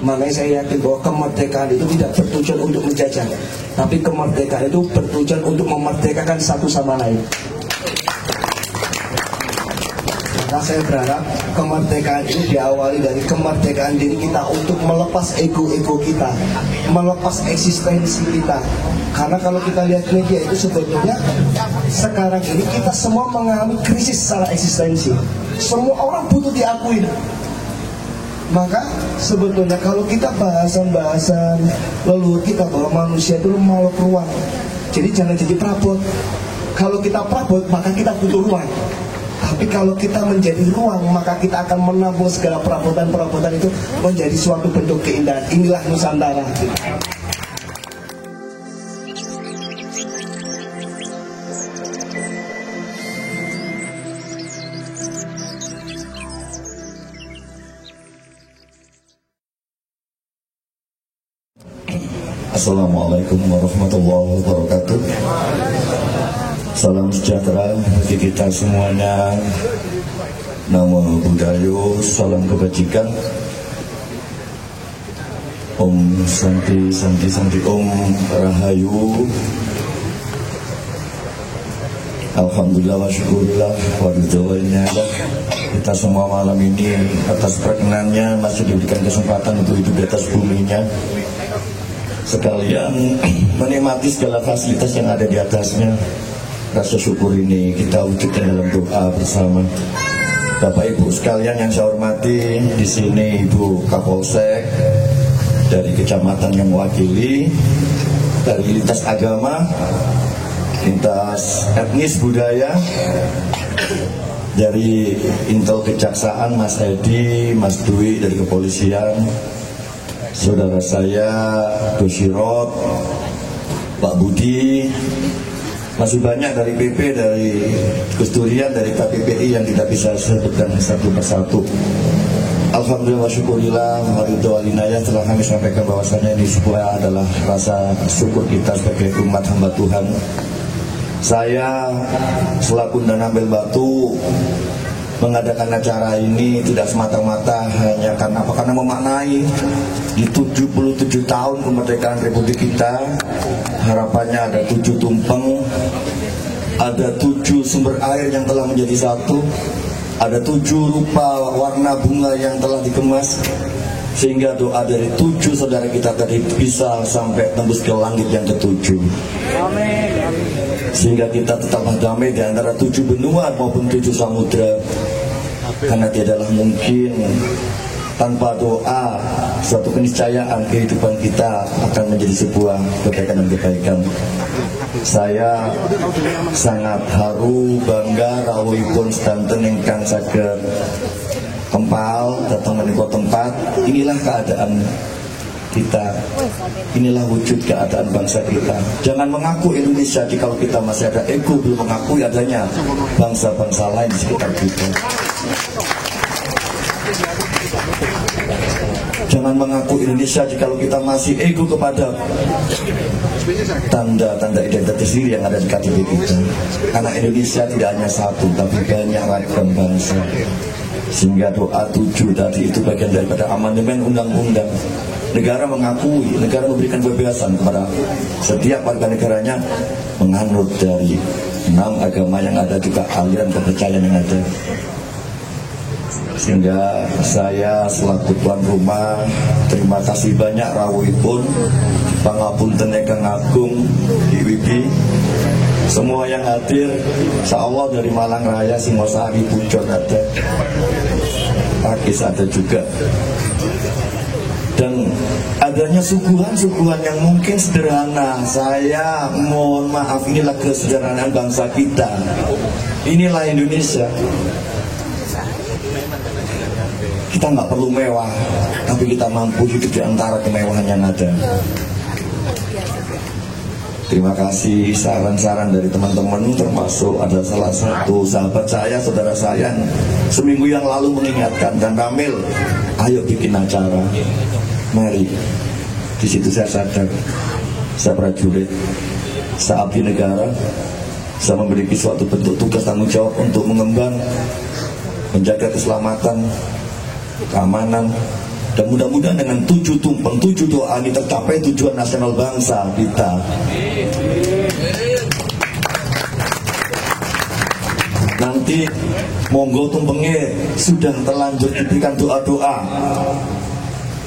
Makanya saya yakin bahwa kemerdekaan itu tidak bertujuan untuk menjajah, tapi kemerdekaan itu bertujuan untuk memerdekakan satu sama lain. Maka saya berharap kemerdekaan ini diawali dari kemerdekaan diri kita untuk melepas ego-ego kita, melepas eksistensi kita. Karena kalau kita lihat media itu sebetulnya sekarang ini kita semua mengalami krisis secara eksistensi. Semua orang butuh diakui. Maka sebetulnya kalau kita bahasan-bahasan leluhur kita bahwa manusia itu makhluk ruang, jadi jangan jadi perabot. Kalau kita perabot maka kita butuh ruang. Tapi kalau kita menjadi ruang, maka kita akan menampung segala perabotan-perabotan itu menjadi suatu bentuk keindahan. Inilah Nusantara. Assalamualaikum warahmatullahi wabarakatuh. Salam sejahtera bagi kita semuanya. Namo Buddhaya, salam kebajikan. Om Santi Santi Santi, Om Rahayu. Alhamdulillah wa syukurillah wa ridhonya kita semua malam ini atas perkenannya masih diberikan kesempatan untuk hidup di atas buminya, sekalian menikmati segala fasilitas yang ada di atasnya. Rasa syukur ini kita wujudkan dalam doa bersama. Bapak Ibu sekalian yang saya hormati, di sini Ibu Kapolsek dari kecamatan yang mewakili, dari lintas agama, lintas etnis budaya, dari Intel Kejaksaan Mas Edi, Mas Dwi dari kepolisian, saudara saya Dosirot, Pak Budi, masih banyak dari PP, dari Kusturian, dari KPPI yang tidak bisa sebutkan satu persatu. Alhamdulillah, syukurillah, waridhowalinayah telah kami sampaikan bahwasanya ini sebuah adalah rasa syukur kita sebagai umat hamba Tuhan. Saya selaku Danambil Batu mengadakan acara ini tidak semata-mata hanya karena memaknai di 77 tahun kemerdekaan Republik kita, harapannya ada 7 tumpeng, ada 7 sumber air yang telah menjadi satu, ada 7 rupa warna bunga yang telah dikemas, sehingga doa dari 7 saudara kita tadi bisa sampai tembus ke langit yang ke-7. Sehingga kita tetaplah damai di antara 7 benua maupun 7 samudra. Karena tidaklah mungkin tanpa doa suatu keniscayaan kehidupan kita akan menjadi sebuah kebaikan dan kebaikan. Saya sangat haru, bangga rawuhipun sedanten ingkang saged kempal datang menika tempat. Inilah keadaan kita, inilah wujud keadaan bangsa kita. Jangan mengaku Indonesia jika kita masih ada ego belum mengakui adanya bangsa-bangsa lain di sekitar kita. Jangan mengaku Indonesia jika kita masih ego kepada tanda-tanda identitas diri yang ada di KTP kita. Karena Indonesia tidak hanya satu, tapi banyak ragam bangsa. Sehingga doa 7 tadi itu bagian daripada amandemen undang-undang. Negara mengakui, negara memberikan kebebasan kepada setiap warga negaranya menganut dari 6 agama yang ada, juga aliran kepercayaan yang ada. Sehingga saya selaku tuan rumah terima kasih banyak rawuhipun pangapunten ingkang agung IWB, semua yang hadir, insyaallah dari Malang Raya, Singosari, Pujon ada, Pakis ada juga. Dan adanya suguhan-suguhan yang mungkin sederhana, saya mohon maaf, inilah kesederhanaan bangsa kita, inilah Indonesia. Kita nggak perlu mewah, tapi kita mampu hidup di antara kemewahan yang ada. Terima kasih saran-saran dari teman-teman, termasuk ada salah satu sahabat saya, saudara saya, seminggu yang lalu mengingatkan, dan Ramil, ayo bikin acara. Mari. Di situ saya sadar, saya prajurit, saya abdi negara, saya memiliki suatu bentuk tugas tanggung jawab untuk mengemban, menjaga keselamatan, keamanan, Dan mudah-mudahan dengan 7 tumpeng, 7 doa ini tercapai tujuan nasional bangsa kita. Nanti monggo tumpengnya sudah terlanjur diberikan doa-doa,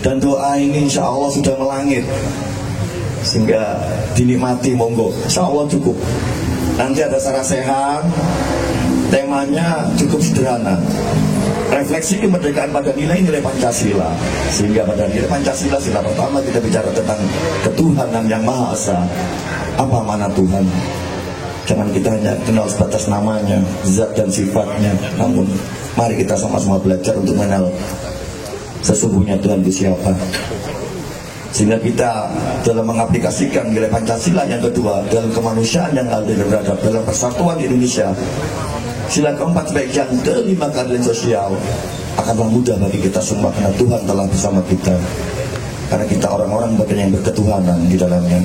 dan doa ini insya Allah sudah melangit, sehingga dinikmati. Monggo, insya Allah cukup. Nanti ada sarasehan, temanya cukup sederhana, refleksi kemerdekaan pada nilai-nilai Pancasila. Sehingga pada nilai Pancasila, sila pertama kita bicara tentang ketuhanan yang Maha Esa. Apa mana Tuhan? Jangan kita hanya kenal sebatas namanya, zat dan sifatnya. Namun mari kita sama-sama belajar untuk mengenal sesungguhnya Tuhan itu siapa. Sehingga kita dalam mengaplikasikan nilai Pancasila yang kedua dalam kemanusiaan yang adil dan beradab, dalam persatuan Indonesia, sila keempat baik yang kelima keadilan sosial, akanlah mudah bagi kita semua karena Tuhan telah bersama kita. Karena kita orang-orang bagian yang berketuhanan di dalamnya.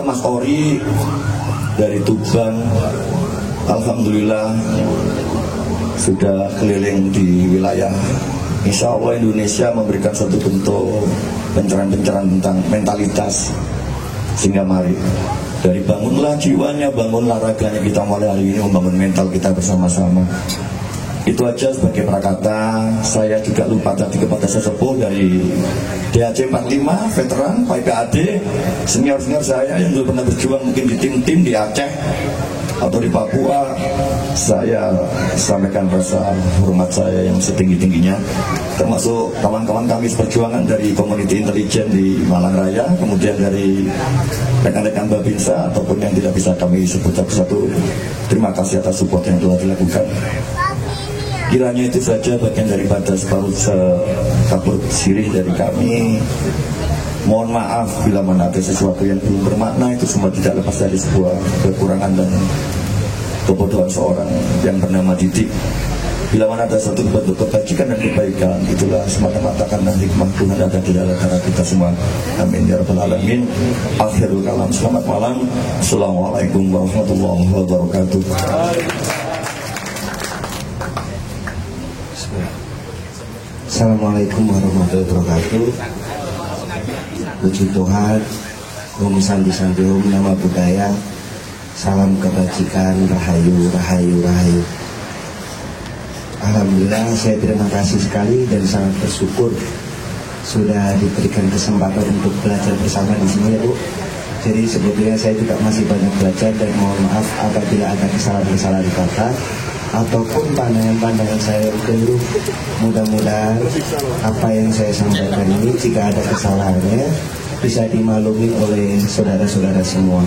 Mas Ori dari Tuban, alhamdulillah sudah keliling di wilayah. Insya Allah Indonesia memberikan suatu bentuk pencerahan-pencerahan tentang mentalitas. Sehingga mari, dari bangunlah jiwanya, bangunlah raganya, kita mulai hari ini membangun mental kita bersama-sama. Itu aja sebagai prakata. Saya juga lupa tadi kepada sesepuh dari DHC 45, veteran, PIPAD, senior-senior saya yang dulu pernah berjuang mungkin di tim-tim di Aceh atau di Papua. Saya sampaikan rasa hormat saya yang setinggi-tingginya, termasuk kawan-kawan kami seperjuangan dari Community Intelijen di Malang Raya, kemudian dari rekan-rekan Babinsa ataupun yang tidak bisa kami sebut satu-satu. Terima kasih atas support yang telah dilakukan. Kiranya itu saja bagian daripada separuh sekapur sirih dari kami. Mohon maaf bila mana ada sesuatu yang belum bermakna. Itu semua tidak lepas dari sebuah kekurangan dan kebodohan seorang yang bernama Didik. Bila mana ada satu bentuk kebajikan dan kebaikan, itulah semata-mata karena hikmah Tuhan ada di dalam antara kita semua. Amin ya rabbal alamin. Akhirul kalam. Selamat malam. Assalamualaikum warahmatullahi wabarakatuh. Assalamualaikum warahmatullahi wabarakatuh. Puji Tuhan, Om Sandi Sandi Om, nama budaya, salam kebajikan, rahayu, rahayu, rahayu. Alhamdulillah, saya terima kasih sekali dan sangat bersyukur sudah diberikan kesempatan untuk belajar bersama di sini ya Bu. Jadi sebetulnya saya juga masih banyak belajar dan mohon maaf apabila ada kesalahan-kesalahan kata ataupun pandangan-pandangan saya yang keliru. Mudah-mudahan apa yang saya sampaikan ini jika ada kesalahannya bisa dimaklumi oleh saudara-saudara semua.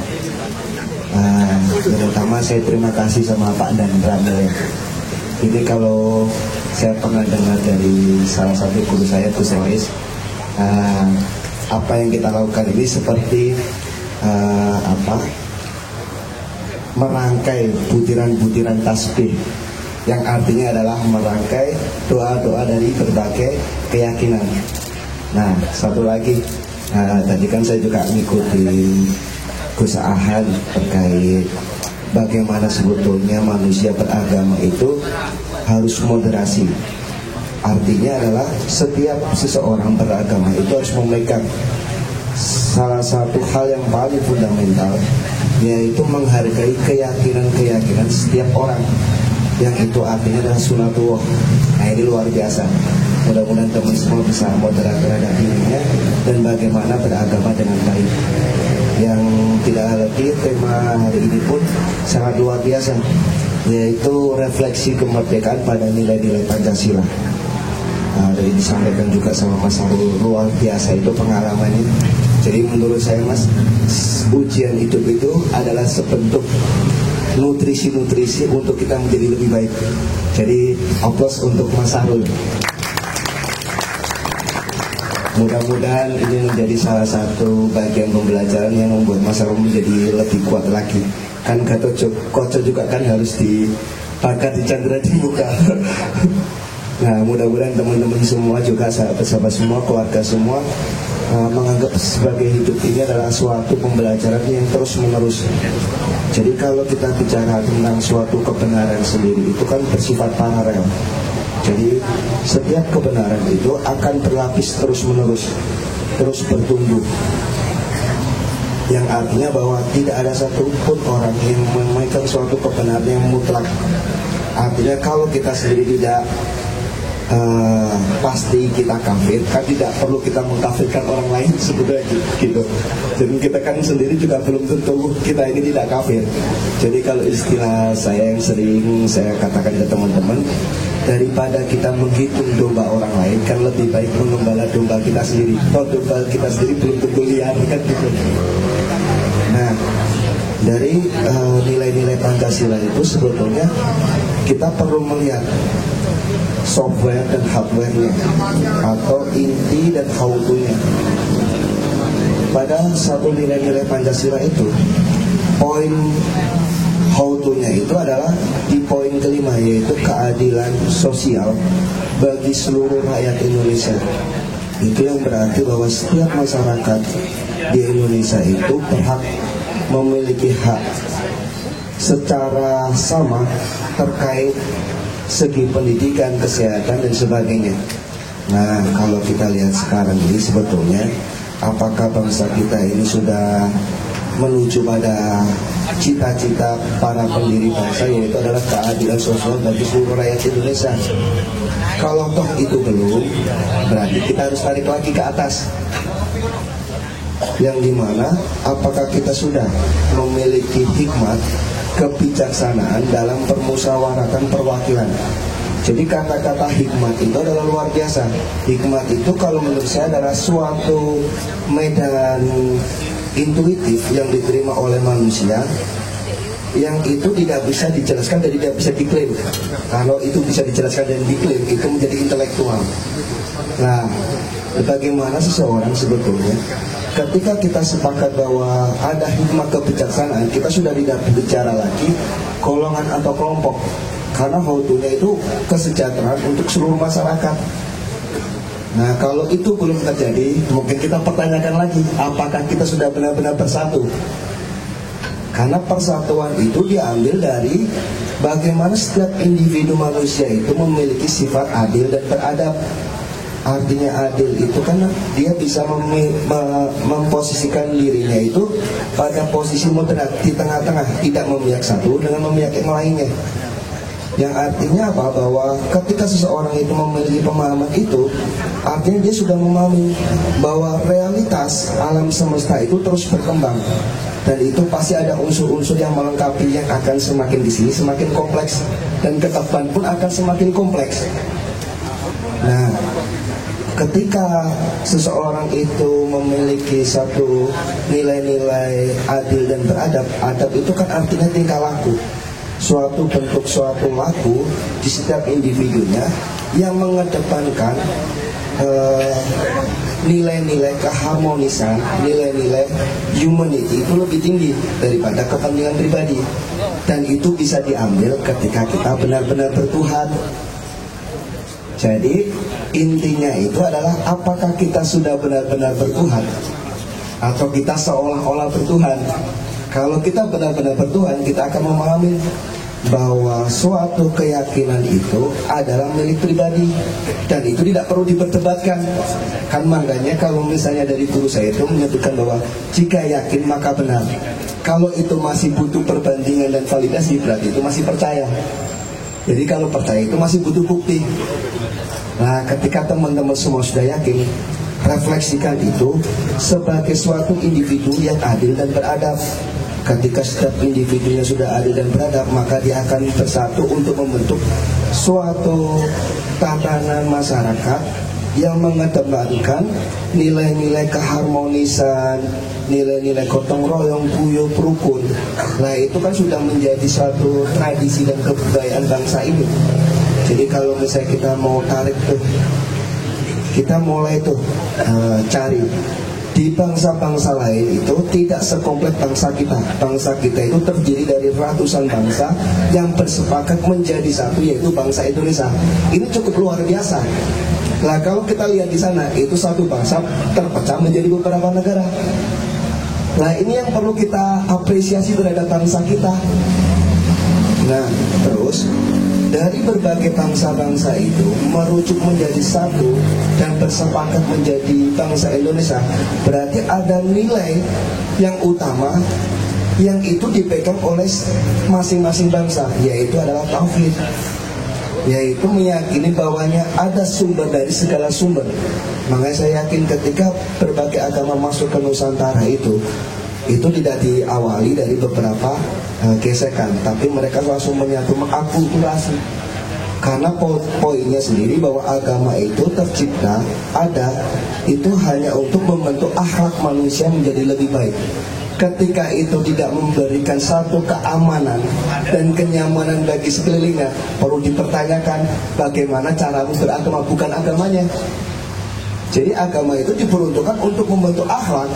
Terutama saya terima kasih sama Pak Dan Ramil. Ini kalau saya pernah dengar dari salah satu guru saya, Gus Reis, apa yang kita lakukan ini seperti merangkai butiran-butiran tasbih, yang artinya adalah merangkai doa-doa dari berbagai keyakinan. Nah, satu lagi, tadi kan saya juga mengikuti Gus Ahan terkait bagaimana sebetulnya manusia beragama itu harus moderasi. Artinya adalah setiap seseorang beragama itu harus memegang salah satu hal yang paling fundamental, yaitu menghargai keyakinan-keyakinan setiap orang, yang itu artinya adalah sunatullah. Nah, ini luar biasa. Mudah-mudahan teman semua bisa moderat terhadap dirinya dan bagaimana beragama dengan baik. Yang tidak lebih, tema hari ini pun sangat luar biasa, yaitu refleksi kemerdekaan pada nilai-nilai Pancasila. Dari disampaikan juga sama Mas Harul, luar biasa itu pengalamannya. Jadi menurut saya Mas, ujian hidup itu adalah sebentuk nutrisi-nutrisi untuk kita menjadi lebih baik. Jadi aplaus untuk Mas Harul. Mudah-mudahan ini menjadi salah satu bagian pembelajaran yang membuat Mas Harul menjadi lebih kuat lagi. Kan kata Koco juga kan harus dibakar di candera di muka. Nah, mudah-mudahan teman-teman semua juga, sahabat-sahabat semua, keluarga semua menganggap sebagai hidup ini adalah suatu pembelajaran yang terus-menerus. Jadi kalau kita bicara tentang suatu kebenaran sendiri, itu kan bersifat paralel. Jadi setiap kebenaran itu akan berlapis terus-menerus, terus bertumbuh. Yang artinya bahwa tidak ada satupun orang yang memegang suatu kebenaran yang mutlak. Artinya kalau kita sendiri tidak pasti kita kafir, kan tidak perlu kita mengkafirkan orang lain sebenarnya gitu. Jadi kita kan sendiri juga belum tentu kita ini tidak kafir. Jadi kalau istilah saya yang sering saya katakan ke teman-teman, daripada kita menghitung domba orang lain, kan lebih baik mengembala domba kita sendiri. Kalau domba kita sendiri belum tentu liar kan gitu. Nah, dari nilai-nilai Pancasila itu sebetulnya kita perlu melihat software dan hardware-nya, atau inti dan how-to-nya. Pada satu nilai-nilai Pancasila itu, poin how-to-nya itu adalah di poin kelima, yaitu keadilan sosial bagi seluruh rakyat Indonesia. Itu yang berarti bahwa setiap masyarakat di Indonesia itu berhak memiliki hak secara sama terkait segi pendidikan, kesehatan, dan sebagainya. Nah, kalau kita lihat sekarang ini sebetulnya apakah bangsa kita ini sudah menuju pada cita-cita para pendiri bangsa, yaitu adalah keadilan sosial bagi seluruh rakyat Indonesia? Kalau toh itu belum, berarti kita harus tarik lagi ke atas, yang dimana apakah kita sudah memiliki hikmat, kebijaksanaan dalam permusyawaratan perwakilan. Jadi kata-kata hikmat itu adalah luar biasa. Hikmat itu kalau menurut saya adalah suatu medan intuitif yang diterima oleh manusia, yang itu tidak bisa dijelaskan dan tidak bisa diklaim. Kalau itu bisa dijelaskan dan diklaim, itu menjadi intelektual. Nah, bagaimana seseorang sebetulnya ketika kita sepakat bahwa ada hikmah kebijaksanaan, kita sudah tidak bicara lagi golongan atau kelompok, karena how-to-nya itu kesejahteraan untuk seluruh masyarakat. Nah, kalau itu belum terjadi, mungkin kita pertanyakan lagi, apakah kita sudah benar-benar bersatu? Karena persatuan itu diambil dari bagaimana setiap individu manusia itu memiliki sifat adil dan beradab. Artinya adil itu kan dia bisa memposisikan dirinya itu pada posisi moderat, di tengah-tengah, tidak memihak satu dengan memihak yang lainnya. Yang artinya apa? Bahwa ketika seseorang itu memiliki pemahaman itu, artinya dia sudah memahami bahwa realitas alam semesta itu terus berkembang, dan itu pasti ada unsur-unsur yang melengkapi, yang akan semakin di sini semakin kompleks, dan ke depan pun akan semakin kompleks. Nah, ketika seseorang itu memiliki satu nilai-nilai adil dan beradab, adab itu kan artinya tingkah laku, suatu bentuk suatu laku di setiap individunya yang mengedepankan nilai-nilai keharmonisan, nilai-nilai humanity itu lebih tinggi daripada kepentingan pribadi. Dan itu bisa diambil ketika kita benar-benar bertuhan. Jadi intinya itu adalah apakah kita sudah benar-benar bertuhan atau kita seolah-olah bertuhan. Kalau kita benar-benar bertuhan, kita akan memahami bahwa suatu keyakinan itu adalah milik pribadi, dan itu tidak perlu diperdebatkan. Kan makanya kalau misalnya dari guru saya itu menyebutkan bahwa jika yakin maka benar. Kalau itu masih butuh perbandingan dan validasi, berarti itu masih percaya. Jadi kalau percaya itu masih butuh bukti. Nah, ketika teman-teman semua sudah yakin, refleksikan itu sebagai suatu individu yang adil dan beradab. Ketika setiap individunya sudah adil dan beradab, maka dia akan bersatu untuk membentuk suatu tatanan masyarakat yang mengedepankan nilai-nilai keharmonisan, nilai-nilai gotong royong, guyup, rukun. Nah, itu kan sudah menjadi suatu tradisi dan kebudayaan bangsa ini. Jadi kalau misalnya kita mau tarik tuh, kita mulai tuh cari di bangsa-bangsa lain itu tidak sekompleks bangsa kita. Bangsa kita itu terdiri dari ratusan bangsa yang bersepakat menjadi satu, yaitu bangsa Indonesia. Ini cukup luar biasa. Nah, kalau kita lihat di sana, itu satu bangsa terpecah menjadi beberapa negara. Nah, ini yang perlu kita apresiasi terhadap bangsa kita. Nah, terus dari berbagai bangsa-bangsa itu merujuk menjadi satu dan bersepakat menjadi bangsa Indonesia, berarti ada nilai yang utama yang itu dipegang oleh masing-masing bangsa, yaitu adalah tauhid, yaitu meyakini bahwanya ada sumber dari segala sumber. Makanya saya yakin ketika berbagai agama masuk ke Nusantara itu tidak diawali dari beberapa gesekan, tapi mereka langsung menyatu, mengakulturasi. Karena poinnya sendiri bahwa agama itu tercipta, ada, itu hanya untuk membentuk akhlak manusia menjadi lebih baik. Ketika itu tidak memberikan satu keamanan dan kenyamanan bagi sekelilingnya, perlu dipertanyakan bagaimana cara beragama, bukan agamanya. Jadi agama itu diperuntukkan untuk membentuk akhlak,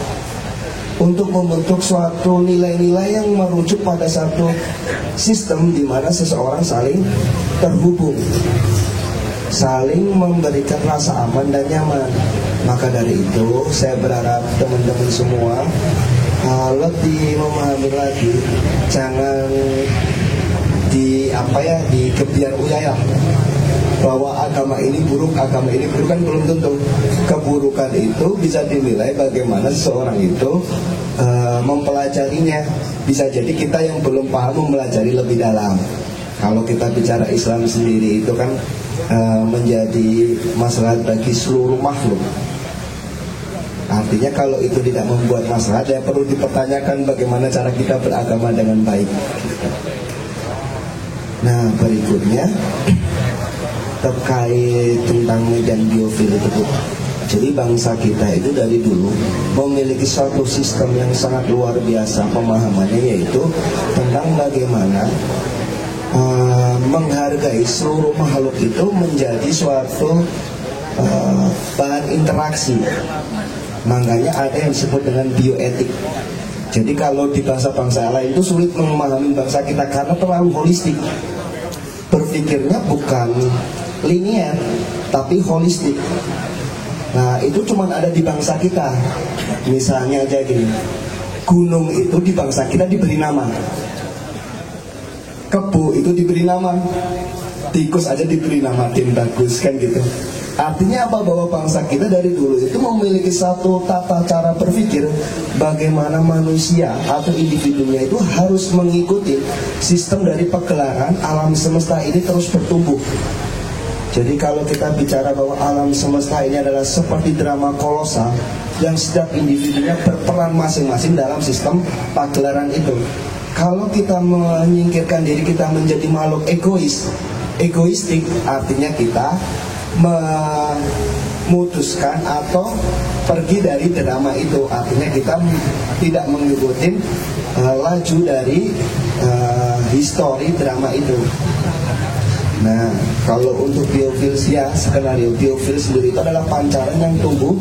untuk membentuk suatu nilai-nilai yang merujuk pada satu sistem di mana seseorang saling terhubung, saling memberikan rasa aman dan nyaman. Maka dari itu saya berharap teman-teman semua lebih memahami lagi, jangan dikebiar uyayah bahwa agama ini buruk, agama ini buruk, kan belum tentu. Keburukan itu bisa dinilai bagaimana seseorang itu mempelajarinya. Bisa jadi kita yang belum paham mempelajari lebih dalam. Kalau kita bicara Islam sendiri itu kan menjadi masalah bagi seluruh makhluk. Artinya kalau itu tidak membuat masalah, ya perlu dipertanyakan bagaimana cara kita beragama dengan baik. Nah, berikutnya terkait tentang medan biofil itu. Jadi bangsa kita itu dari dulu memiliki suatu sistem yang sangat luar biasa pemahamannya, yaitu tentang bagaimana menghargai seluruh makhluk itu menjadi suatu bahan interaksi. Makanya ada yang disebut dengan bioetik. Jadi kalau di bangsa-bangsa lain itu sulit memahami bangsa kita karena terlalu holistik. Berpikirnya bukan linear, tapi holistik. Nah, itu cuma ada di bangsa kita. Misalnya aja gini, gunung itu di bangsa kita diberi nama, kebo itu diberi nama, tikus aja diberi nama Tim Bagus, kan gitu. Artinya apa? Bahwa bangsa kita dari dulu itu memiliki satu tata cara berpikir bagaimana manusia atau individunya itu harus mengikuti sistem dari pegelaran alam semesta ini terus bertumbuh. Jadi kalau kita bicara bahwa alam semesta ini adalah seperti drama kolosal yang setiap individunya berperan masing-masing dalam sistem pagelaran itu. Kalau kita menyingkirkan diri kita menjadi makhluk egoistik, artinya kita memutuskan atau pergi dari drama itu. Artinya kita tidak mengikuti laju dari histori drama itu. Nah, kalau untuk biofilsia, skenario biofil sendiri itu adalah pancaran yang tumbuh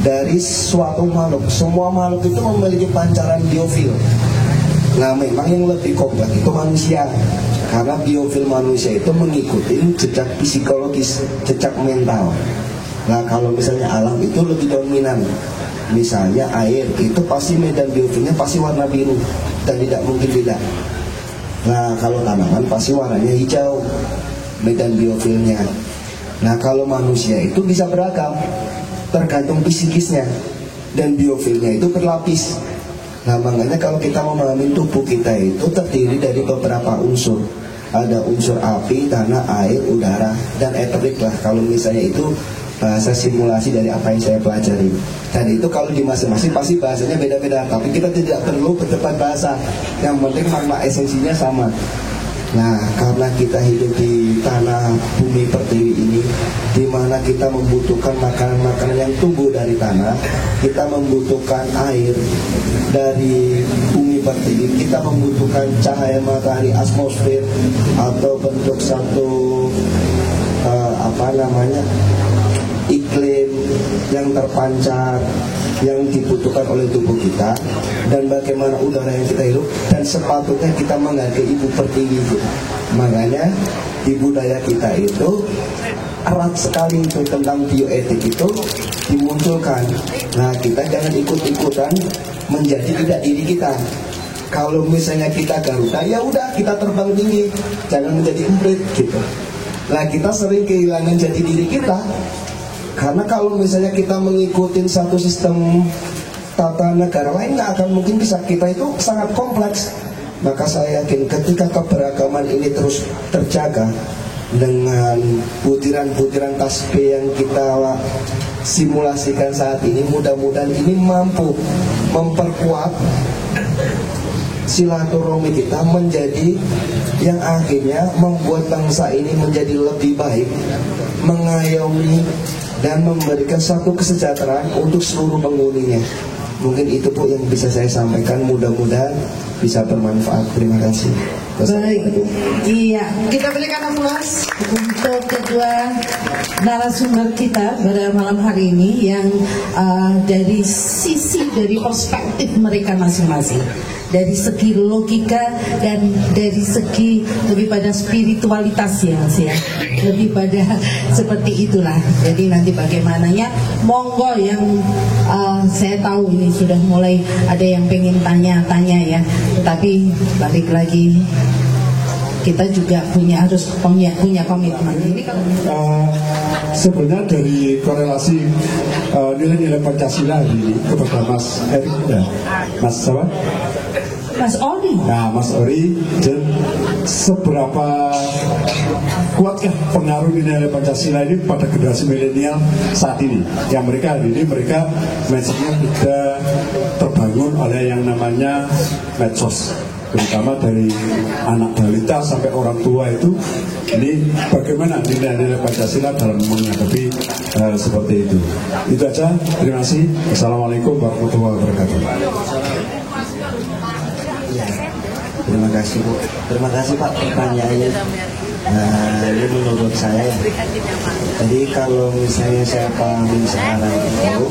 dari suatu makhluk. Semua makhluk itu memiliki pancaran biofil. Nah, memang yang lebih kompleks itu manusia, karena biofil manusia itu mengikuti jejak psikologis, jejak mental. Nah, kalau misalnya alam itu lebih dominan. Misalnya air itu pasti medan biofilnya pasti warna biru dan tidak mungkin beda. Nah, kalau tanaman pasti warnanya hijau, medan biofilnya. Nah, kalau manusia itu bisa beragam, tergantung psikisnya, dan biofilnya itu berlapis. Nah, makanya kalau kita memahami tubuh kita itu terdiri dari beberapa unsur. Ada unsur api, tanah, air, udara, dan eterik lah. Kalau misalnya itu bahasa simulasi dari apa yang saya pelajari. Dan itu kalau di masing-masing pasti bahasanya beda-beda. Tapi kita tidak perlu berdebat bahasa. Yang penting makna esensinya sama. Nah, karena kita hidup di tanah bumi pertiwi ini, di mana kita membutuhkan makanan-makanan yang tumbuh dari tanah, kita membutuhkan air dari bumi pertiwi, kita membutuhkan cahaya matahari atmosfer atau bentuk satu iklim yang terpancar yang dibutuhkan oleh tubuh kita, dan bagaimana udara yang kita hirup, dan sepatutnya kita menghargai ibu pertiwi itu. Makanya di budaya kita itu erat sekali itu tentang bioetik itu dimunculkan. Nah, kita jangan ikut-ikutan menjadi tidak diri kita. Kalau misalnya kita Garuda, ya udah kita terbang tinggi, jangan menjadi emprit gitu. Nah kita sering kehilangan jati diri kita, karena kalau misalnya kita mengikuti satu sistem tata negara lain, nggak akan mungkin bisa. Kita itu sangat kompleks. Maka saya yakin ketika keberagaman ini terus terjaga dengan butiran-butiran tasbih yang kita simulasikan saat ini, mudah-mudahan ini mampu memperkuat silaturahmi kita menjadi yang akhirnya membuat bangsa ini menjadi lebih baik, mengayomi dan memberikan satu kesejahteraan untuk seluruh penghuninya. Mungkin itu Bu yang bisa saya sampaikan, mudah-mudahan bisa bermanfaat. Terima kasih. Baik, iya, kita berikan aplaus untuk kedua narasumber kita pada malam hari ini yang dari perspektif mereka masing-masing, dari segi logika dan dari segi lebih pada spiritualitas ya Mas ya, lebih pada seperti itulah. Jadi nanti bagaimananya, monggo yang saya tahu ini sudah mulai ada yang pengen tanya-tanya ya, tapi balik lagi kita juga harus punya komitmen. Ini sebenarnya dari korelasi nilai-nilai Pancasila ini kepada Mas Erik dan Mas siapa? Mas Ori. Nah, Mas Ori, dan seberapa kuatkah pengaruh nilai Pancasila ini pada generasi milenial saat ini? Yang mereka hari ini mindsetnya sudah terbangun oleh yang namanya medsos, terutama dari anak balita sampai orang tua itu. Ini bagaimana nilai-nilai Pancasila dalam menghadapi seperti itu. Itu aja, terima kasih. Assalamualaikum warahmatullahi wabarakatuh. Terima kasih Bu. Terima kasih Pak pertanyaannya. Nah, ini menurut saya, jadi kalau misalnya saya pahami sekarang itu,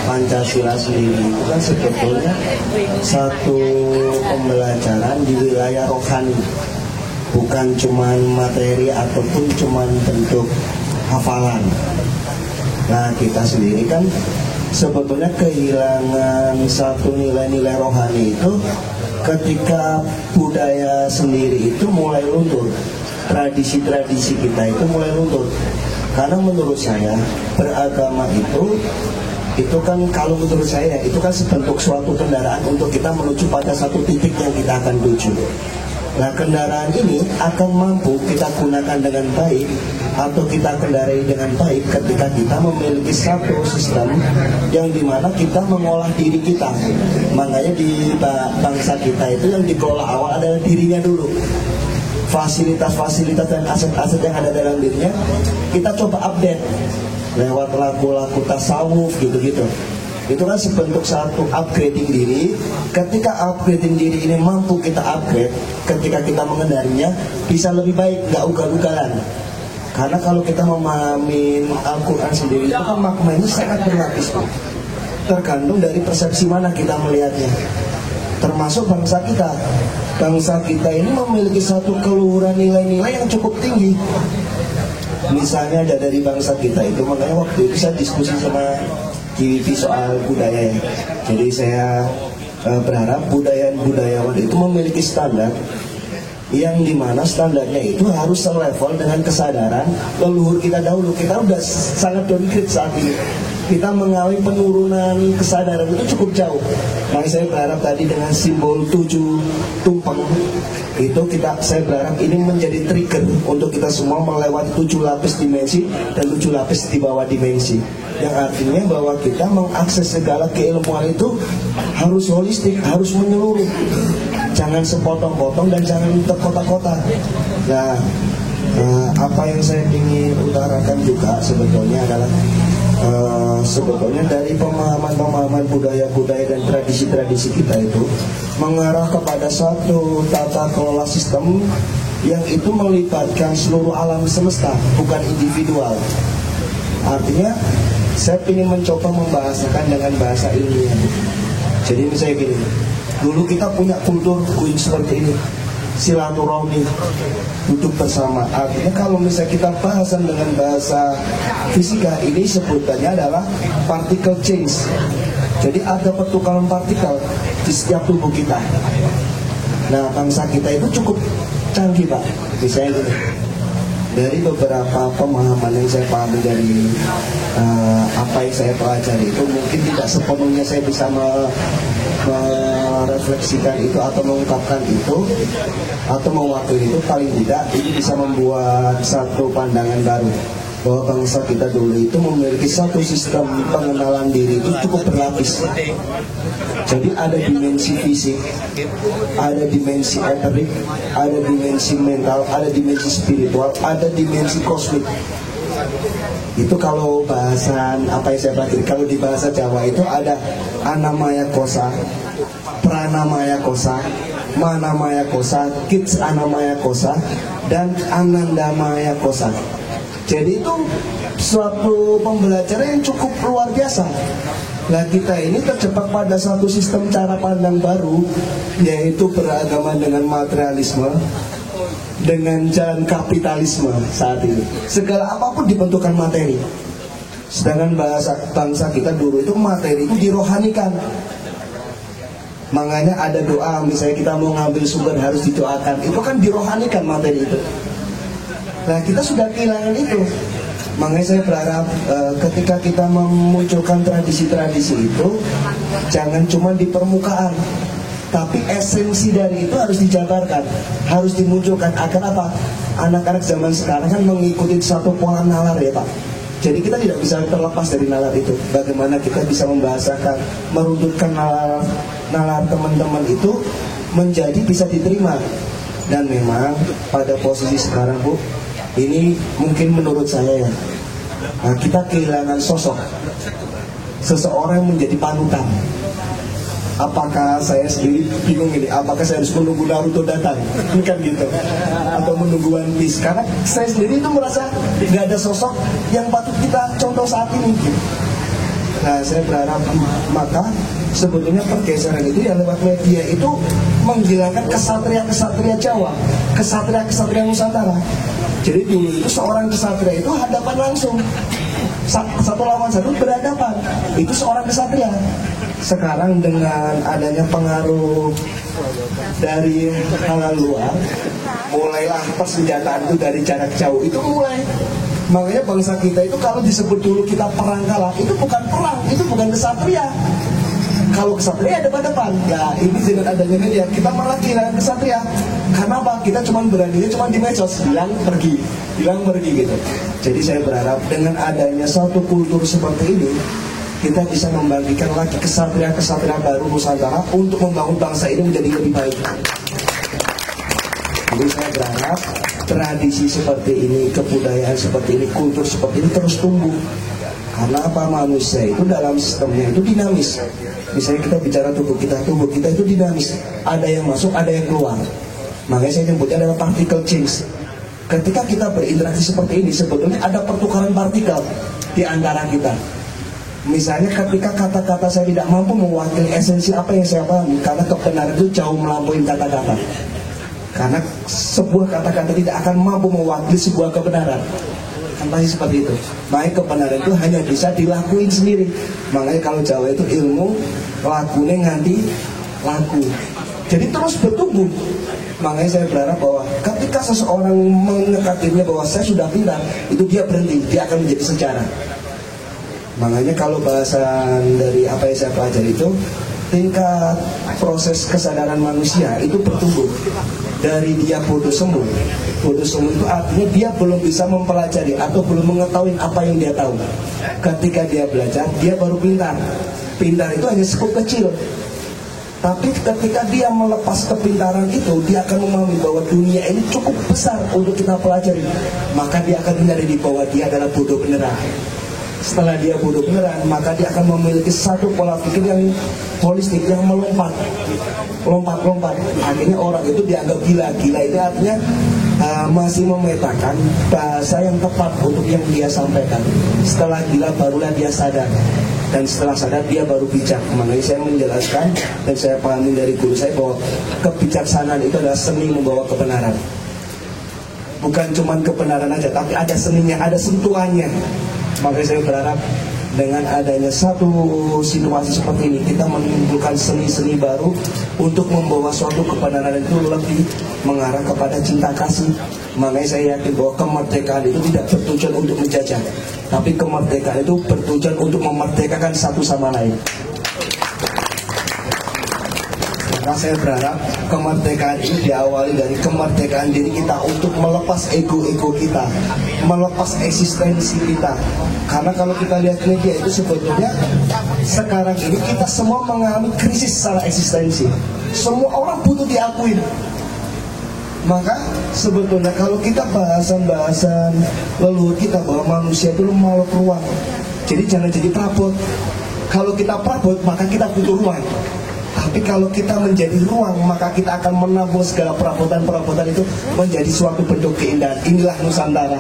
Pancasila sendiri itu kan sebetulnya satu pembelajaran di wilayah rohani, bukan cuman materi ataupun cuman bentuk hafalan. Nah, kita sendiri kan sebetulnya kehilangan satu nilai-nilai rohani itu ketika budaya sendiri itu mulai luntur, tradisi-tradisi kita itu mulai luntur. Karena menurut saya beragama itu kan, kalau menurut saya itu kan sebentuk suatu kendaraan untuk kita menuju pada satu titik yang kita akan tuju. Nah, kendaraan ini akan mampu kita gunakan dengan baik atau kita kendarai dengan baik ketika kita memiliki satu sistem yang dimana kita mengolah diri kita. Makanya di bangsa kita itu yang dikelola awal adalah dirinya dulu. Fasilitas-fasilitas dan aset-aset yang ada dalam dirinya kita coba update lewat lagu-lagu tasawuf gitu-gitu. Itu kan sebentuk satu upgrading diri. Ketika upgrading diri ini mampu kita upgrade, ketika kita mengendarinya bisa lebih baik, nggak ugal-ugalan. Karena kalau kita memahami Al-Quran sendiri itu kan maknanya sangat berlapis, tergantung dari persepsi mana kita melihatnya. Termasuk bangsa kita. Bangsa kita ini memiliki satu keluhuran nilai-nilai yang cukup tinggi. Misalnya ada dari bangsa kita itu, makanya waktu itu saya diskusi sama GWP soal budaya ya. Jadi saya berharap budayawan itu memiliki standar yang dimana standarnya itu harus selevel dengan kesadaran leluhur kita dahulu. Kita udah sangat downgrade saat ini. Kita mengalami penurunan kesadaran itu cukup jauh. Makanya saya berharap tadi dengan simbol 7 tumpeng itu saya berharap ini menjadi trigger untuk kita semua melewati 7 lapis dimensi dan 7 lapis di bawah dimensi. Yang artinya bahwa kita mengakses segala keilmuan itu harus holistik, harus menyeluruh. Jangan sepotong-potong dan jangan terkotak-kotak. Nah, apa yang saya ingin utarakan juga sebetulnya adalah sebetulnya dari pemahaman budaya-budaya dan tradisi-tradisi kita itu mengarah kepada satu tata kelola sistem yang itu melibatkan seluruh alam semesta, bukan individual. Artinya saya ingin mencoba membahasakan dengan bahasa ilmiah. Jadi misalnya gini, dulu kita punya kultur seperti ini, silaturahmi, duduk bersama. Artinya kalau misalnya kita bahasan dengan bahasa fisika, ini sebutannya adalah particle change. Jadi ada pertukaran partikel. Di di setiap tubuh kita. Nah, bangsa kita itu cukup canggih, Pak. Misalnya gini, dari beberapa pemahaman yang saya pahami dari apa yang saya pelajari itu, mungkin tidak sepenuhnya saya bisa merefleksikan itu atau mengungkapkan itu atau mewakili itu. Paling tidak ini bisa membuat satu pandangan baru bahwa bangsa kita dulu itu memiliki satu sistem pengenalan diri itu cukup berlapis. Jadi ada dimensi fisik, ada dimensi eterik, ada dimensi mental, ada dimensi spiritual, ada dimensi kosmik. Itu kalau bahasan apa yang saya pelajari. Kalau di bahasa Jawa itu ada anamaya kosa, pranamaya kosa, manamaya kosa, kits anamaya kosa, dan anandamaya kosa. Jadi itu suatu pembelajaran yang cukup luar biasa. Nah, kita ini terjebak pada satu sistem cara pandang baru, yaitu beragama dengan materialisme, dengan jalan kapitalisme saat ini. Segala apapun dibentukkan materi. Sedangkan bangsa kita dulu itu materi itu dirohanikan. Makanya ada doa, misalnya kita mau ngambil sumber harus didoakan. Itu kan dirohanikan materi itu. Nah, kita sudah kehilangan itu. Makanya saya berharap ketika kita memunculkan tradisi-tradisi itu, jangan cuma di permukaan, tapi esensi dari itu harus dijabarkan, harus dimunculkan. Agar apa? Anak-anak zaman sekarang kan mengikuti satu pola nalar, ya Pak. Jadi kita tidak bisa terlepas dari nalar itu. Bagaimana kita bisa membahasakan, merunturkan nalar teman-teman itu menjadi bisa diterima. Dan memang pada posisi sekarang, Bu, ini mungkin menurut saya ya, kita kehilangan sosok seseorang yang menjadi panutan. Apakah saya sendiri bingung ini, apakah saya harus menunggu Naruto datang, kan gitu, atau menunggu One Piece? Karena saya sendiri itu merasa nggak ada sosok yang patut kita contoh saat ini. Nah, saya berharap maka sebetulnya pergeseran itu yang lewat media itu menghilangkan kesatria-kesatria Jawa, kesatria-kesatria Nusantara. Jadi dulu itu seorang kesatria itu hadapan langsung, satu lawan satu berhadapan, itu seorang kesatria. Sekarang dengan adanya pengaruh dari hal luar, mulailah persenjataan itu dari jarak jauh itu mulai. Makanya bangsa kita itu kalau disebut dulu kita perang kalah, itu bukan perang, itu bukan kesatria. Kalau kesatria ada depan, ya ini dengan adanya media kita malah kehilangan kesatria. Karena apa? Kita cuma beraninya cuma di medsos, bilang pergi gitu. Jadi saya berharap dengan adanya satu kultur seperti ini, kita bisa membagikan lagi kesatria-kesatria baru Nusantara untuk membangun bangsa ini menjadi lebih baik. Jadi saya berharap tradisi seperti ini, kebudayaan seperti ini, kultur seperti ini terus tumbuh. Karena apa? Manusia itu dalam sistemnya itu dinamis. Misalnya kita bicara tubuh kita itu dinamis. Ada yang masuk, ada yang keluar. Makanya saya nyebutnya adalah particle change. Ketika kita berinteraksi seperti ini, sebetulnya ada pertukaran partikel di antara kita. Misalnya ketika kata-kata saya tidak mampu mewakili esensi apa yang saya pahami, karena kebenaran itu jauh melampaui kata-kata. Karena sebuah kata-kata tidak akan mampu mewakili sebuah kebenaran. Kan pasti seperti itu. Makanya kebenaran itu hanya bisa dilakuin sendiri. Makanya kalau Jawa itu ilmu lakunya nganti laku. Jadi terus bertumbuh. Makanya saya berharap bahwa ketika seseorang mengekatinya bahwa saya sudah pintar, itu dia berhenti, dia akan menjadi sejarah. Makanya kalau bahasan dari apa yang saya pelajari itu, tingkat proses kesadaran manusia itu bertumbuh. Dari dia bodoh semu itu artinya dia belum bisa mempelajari atau belum mengetahui apa yang dia tahu. Ketika dia belajar, dia baru pintar. Pintar itu hanya skup kecil. Tapi ketika dia melepas kepintaran itu, dia akan memahami bahwa dunia ini cukup besar untuk kita pelajari. Maka dia akan menyadari bahwa dia adalah bodoh beneran. Setelah dia bodoh beneran, maka dia akan memiliki satu pola pikir yang holistik, yang melompat. Akhirnya orang itu dianggap gila. Gila itu artinya masih memetakan bahasa yang tepat untuk yang dia sampaikan. Setelah gila barulah dia sadar. Dan setelah sadar dia baru bijak. Makanya saya menjelaskan dan saya pahami dari guru saya bahwa kebijaksanaan itu adalah seni membawa kebenaran. Bukan cuma kebenaran aja, tapi ada seninya, ada sentuhannya. Makanya saya berharap dengan adanya satu situasi seperti ini, kita menimbulkan seni-seni baru untuk membawa suatu kebenaran itu lebih mengarah kepada cinta kasih. Makanya saya yakin bahwa kemerdekaan itu tidak bertujuan untuk menjajah, tapi kemerdekaan itu bertujuan untuk memerdekakan satu sama lain. Maka saya berharap kemerdekaan ini diawali dari kemerdekaan diri kita untuk melepas ego-ego kita, melepas eksistensi kita. Karena kalau kita lihat media itu sebetulnya sekarang ini kita semua mengalami krisis secara eksistensi. Semua orang butuh diakuin. Maka sebetulnya kalau kita bahasan leluhur kita bahwa manusia itu makhluk ruang, jadi jangan jadi perabot. Kalau kita perabot maka kita butuh ruang. Tapi kalau kita menjadi ruang, maka kita akan menampung segala perabotan-perabotan itu menjadi suatu bentuk keindahan. Inilah Nusantara.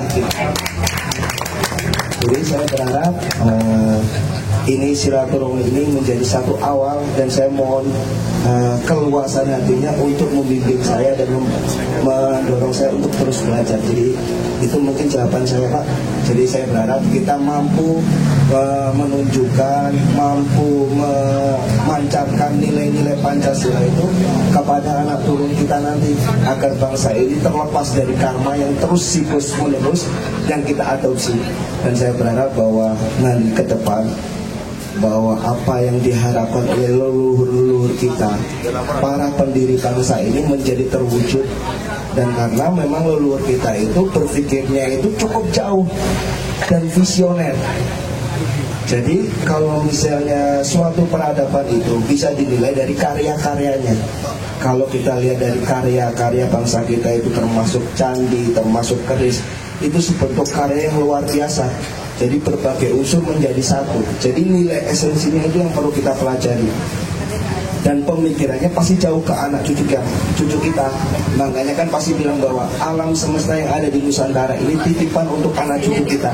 Jadi saya berharap ini silaturahmi ini menjadi satu awal, dan saya mohon keluasan hatinya untuk membimbing saya dan mendorong saya untuk terus belajar. Jadi itu mungkin jawaban saya, Pak. Jadi saya berharap kita mampu menunjukkan, mampu memancarkan nilai-nilai Pancasila itu kepada anak turun kita nanti, agar bangsa ini terlepas dari karma yang terus siklus menerus yang kita adopsi. Dan saya berharap bahwa nanti ke depan, bahwa apa yang diharapkan oleh leluhur-leluhur kita, para pendiri bangsa ini menjadi terwujud. Dan karena memang leluhur kita itu berpikirnya itu cukup jauh dan visioner. Jadi kalau misalnya suatu peradaban itu bisa dinilai dari karya-karyanya. Kalau kita lihat dari karya-karya bangsa kita itu termasuk candi, termasuk keris, itu sebentuk karya yang luar biasa. Jadi berbagai unsur menjadi satu. Jadi nilai esensinya itu yang perlu kita pelajari. Dan pemikirannya pasti jauh ke anak cucu kita. Makanya kan pasti bilang bahwa alam semesta yang ada di Nusantara ini titipan untuk anak cucu kita.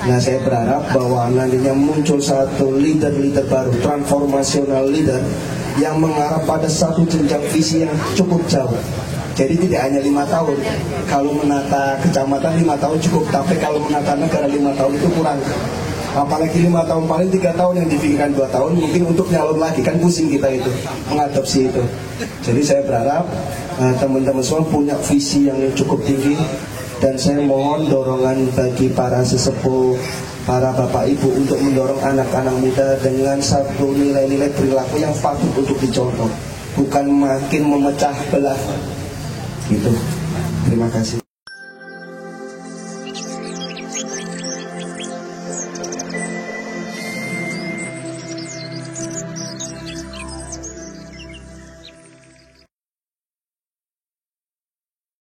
Nah, saya berharap bahwa nantinya muncul satu leader-leader baru, transformational leader, yang mengarah pada satu jenjang visi yang cukup jauh. Jadi tidak hanya 5 tahun. Kalau menata kecamatan 5 tahun cukup, tapi kalau menata negara 5 tahun itu kurang. Apalagi 5 tahun, paling 3 tahun yang dipikirkan 2 tahun mungkin untuk nyalon lagi, kan pusing kita itu mengadopsi itu. Jadi saya berharap teman-teman semua punya visi yang cukup tinggi, dan saya mohon dorongan bagi para sesepuh, para bapak ibu untuk mendorong anak-anak muda dengan satu nilai-nilai perilaku yang patut untuk dicontoh, bukan makin memecah belah gitu. Terima kasih.